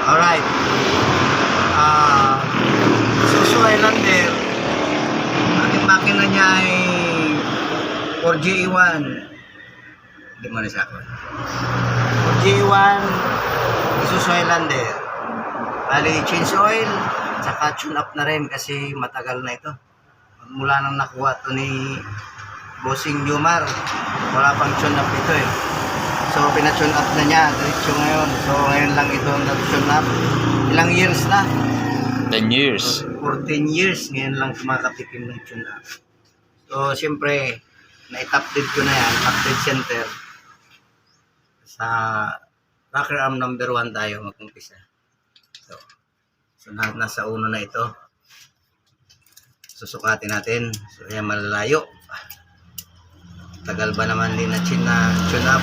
Alright. Isuzu Highlander. Ating makina niya ay 4GE1. Hindi mo na siya ako. 4GE1 Isuzu Highlander. Bali, change oil, tsaka tune up na rin kasi matagal na ito. Mula nang nakuha ito ni Bossing Jomar, wala pang tune up ito eh. So, pina-tune up na niya, diretso ngayon. So, ngayon lang ito na-tune up. Ilang years na? 10 years. 14 years, ngayon lang kumakatikim ng tune up. So, siyempre, na-update ko na yan, update center. Sa rocker arm number 1 tayo mag-umpisa. So nasa uno na ito. Susukatin natin. So, ayan, malalayo. Tagal ba naman din na tune up.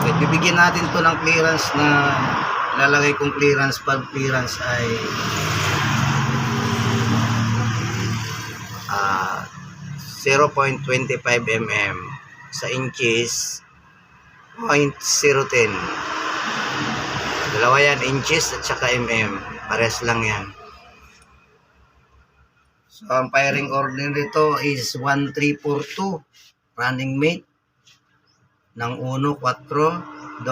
Okay, bibigyan natin to ng clearance na lalagay kong clearance, valve clearance ay 0.25 mm, sa inches 0.010. Dalawa yan, inches at saka mm, pares lang yan. So ang firing order nito is 1342, running mate ng 1, 4, 2,